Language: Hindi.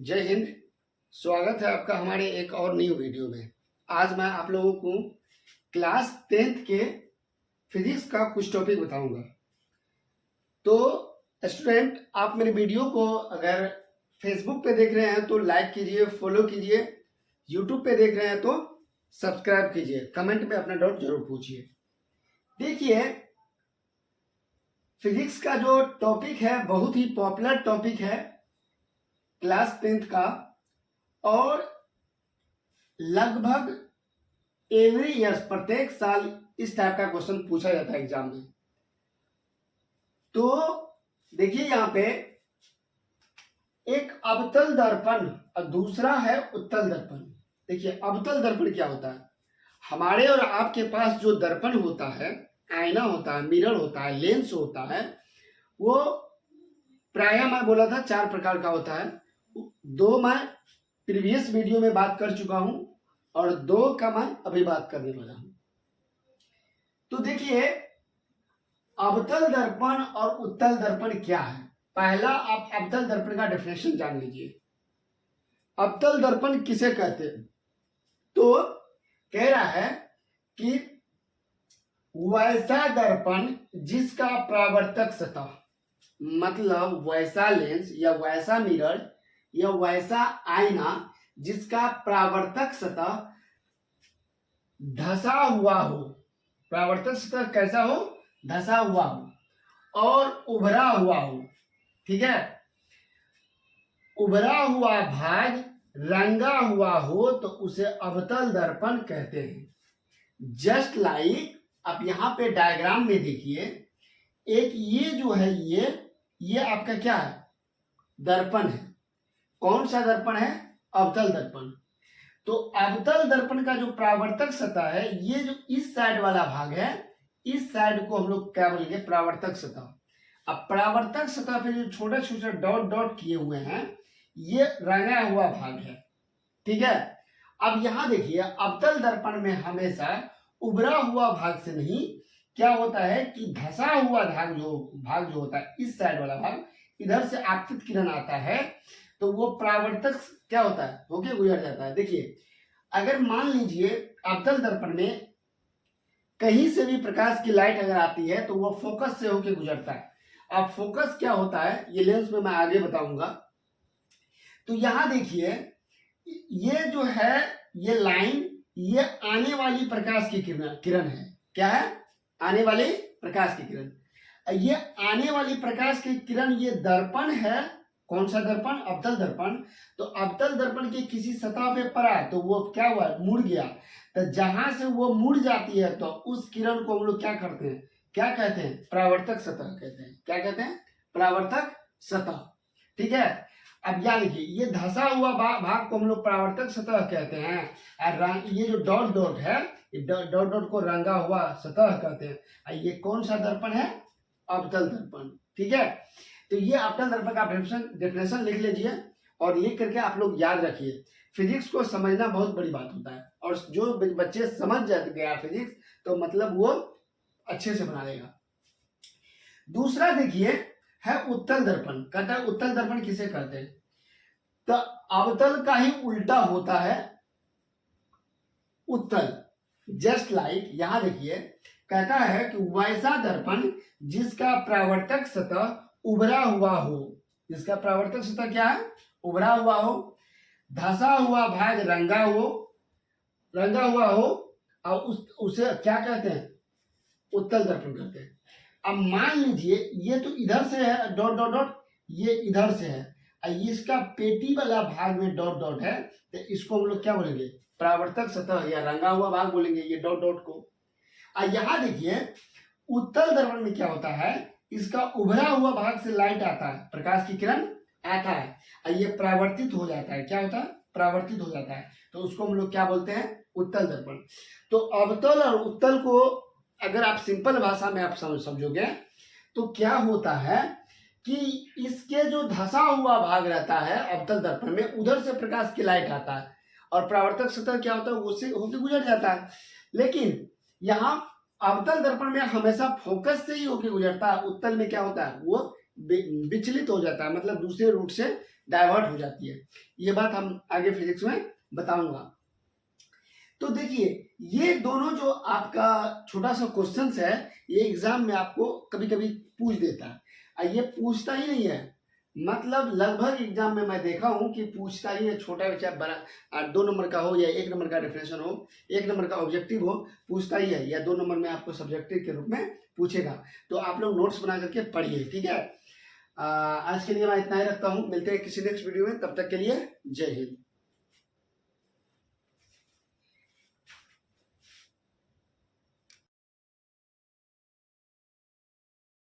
जय हिंद। स्वागत है आपका हमारे एक और न्यू वीडियो में। आज मैं आप लोगों को क्लास 10th के फिजिक्स का कुछ टॉपिक बताऊंगा। तो स्टूडेंट, आप मेरे वीडियो को अगर फेसबुक पे देख रहे हैं तो लाइक कीजिए, फॉलो कीजिए। यूट्यूब पे देख रहे हैं तो सब्सक्राइब कीजिए। कमेंट में अपना डाउट जरूर पूछिए। देखिए, फिजिक्स का जो टॉपिक है बहुत ही पॉपुलर टॉपिक है क्लास 10th का, और लगभग एवरी ईयर प्रत्येक साल इस टाइप का क्वेश्चन पूछा जाता है एग्जाम में। तो देखिए, यहां पे एक अवतल दर्पण और दूसरा है उत्तल दर्पण। देखिए, अवतल दर्पण क्या होता है? हमारे और आपके पास जो दर्पण होता है, आईना होता है, मिरर होता है, लेंस होता है, वो प्रायः मैं बोला था 4 प्रकार का होता है। 2 मैं प्रीवियस वीडियो में बात कर चुका हूं और 2 का मैं अभी बात करने वाला हूं। तो देखिए, अवतल दर्पण और उत्तल दर्पण क्या है। पहला, आप अवतल दर्पण का डेफिनेशन जान लीजिए। अवतल दर्पण किसे कहते हैं? तो कह रहा है कि वैसा दर्पण जिसका परावर्तक सतह, मतलब वैसा लेंस या वैसा मिरर या वैसा आईना जिसका परावर्तक सतह धसा हुआ हो। परावर्तक सतह कैसा हो? धसा हुआ हो और उभरा हुआ हो। ठीक है, उभरा हुआ भाग रंगा हुआ हो तो उसे अवतल दर्पण कहते हैं। जस्ट लाइक आप यहां पे डायग्राम में देखिए, एक ये जो है ये आपका क्या है? दर्पण है। कौन सा दर्पण है? अवतल दर्पण। तो अवतल दर्पण का जो परावर्तक सतह है, ये जो इस साइड वाला भाग है, इस साइड को हम लोग क्या बोलेंगे? परावर्तक सतह। अब परावर्तक सतह पे जो छोटे छोटे डॉट डॉट किए हुए हैं, ये रंगा हुआ भाग है। ठीक है, अब यहां देखिए, अवतल दर्पण में हमेशा उभरा हुआ भाग से नहीं, क्या होता है कि धसा हुआ भाग जो होता है, इस साइड वाला भाग, इधर से आपतित किरण आता है तो वो परावर्तक क्या होता है? होके गुजर जाता है। देखिए, अगर मान लीजिए अवतल दर्पण में कहीं से भी प्रकाश की लाइट अगर आती है तो वो फोकस से होके गुजरता है। अब फोकस क्या होता है ये लेंस में मैं आगे बताऊंगा। तो यहां देखिए, ये जो है ये लाइन, ये आने वाली प्रकाश की किरण है। क्या है? आने वाली प्रकाश की किरण। ये आने वाली प्रकाश की किरण, ये दर्पण है। कौन सा दर्पण? अवतल दर्पण। तो अवतल दर्पण के किसी सतह पे पड़ा तो वो क्या हुआ? मुड़ गया। तो जहां से वो मुड़ जाती है तो उस किरण को हम लोग क्या करते हैं? क्या कहते हैं? परावर्तक सतह कहते हैं। क्या कहते हैं? परावर्तक सतह। ठीक है, अब याद रखिए, ये धसा हुआ भाग को हम लोग परावर्तक सतह कहते हैं, और ये जो डॉट डॉट है, डॉट डॉट को रंगा हुआ सतह कहते हैं। ये कौन सा दर्पण है? अवतल दर्पण। ठीक है, तो ये अवतल दर्पण का डेफिनेशन लिख लीजिए और लिख करके आप लोग याद रखिए। फिजिक्स को समझना बहुत बड़ी बात होता है, और जो बच्चे समझ गया फिजिक्स तो मतलब वो अच्छे से बना लेगा। दूसरा देखिए है उत्तल दर्पण। कहता है उत्तल दर्पण किसे कहते हैं? तो अवतल का ही उल्टा होता है उत्तल। जस्ट लाइक यहां देखिए, कहता है कि वैसा दर्पण जिसका परावर्तक सतह उभरा हुआ हो। जिसका परावर्तक सतह क्या है? उभरा हुआ हो, धसा हुआ भाग रंगा हुआ हो, और उसे क्या कहते हैं? उत्तल दर्पण कहते हैं। अब मान लीजिए ये तो इधर से है डॉट डॉट डॉट, ये इधर से है, इसका पेटी वाला भाग में डॉट डॉट है, तो इसको हम लोग क्या बोलेंगे? परावर्तक सतह या रंगा हुआ भाग बोलेंगे, ये डॉट डॉट को। यहां देखिए, उत्तल दर्पण में क्या होता है? इसका उभरा हुआ भाग से लाइट आता है, प्रकाश की किरण आता है, और ये परावर्तित हो जाता है। क्या होता है? परावर्तित हो जाता है, तो उसको हम लोग क्या बोलते हैं? उत्तल दर्पण। तो अवतल और उत्तल को अगर आप सिंपल भाषा में आप समझोगे तो क्या होता है कि इसके जो धसा हुआ भाग रहता है अवतल दर्पण में, उधर से प्रकाश की लाइट आता है और परावर्तक सतह क्या होता है? उससे होकर गुजर जाता है। लेकिन यहाँ अवतल दर्पण में हमेशा फोकस से ही होकर गुजरता है। उत्तल में क्या होता है? वो विचलित हो जाता है, मतलब दूसरे रूट से डाइवर्ट हो जाती है। ये बात हम आगे फिजिक्स में बताऊंगा। तो देखिए ये दोनों जो आपका छोटा सा क्वेश्चंस है, ये एग्जाम में आपको कभी कभी पूछ देता है, और ये पूछता ही नहीं है, मतलब लगभग एग्जाम में मैं देखा हूं कि पूछता ही है, छोटा चाहे बड़ा 2 नंबर का हो या 1 नंबर का डेफिनेशन हो, 1 नंबर का ऑब्जेक्टिव हो, पूछता ही है, या 2 नंबर में आपको सब्जेक्टिव के रूप में पूछेगा। तो आप लोग नोट्स बना करके पढ़िए, ठीक है। आज के लिए मैं इतना ही रखता हूँ, मिलते हैं किसी नेक्स्ट वीडियो में, तब तक के लिए जय हिंद।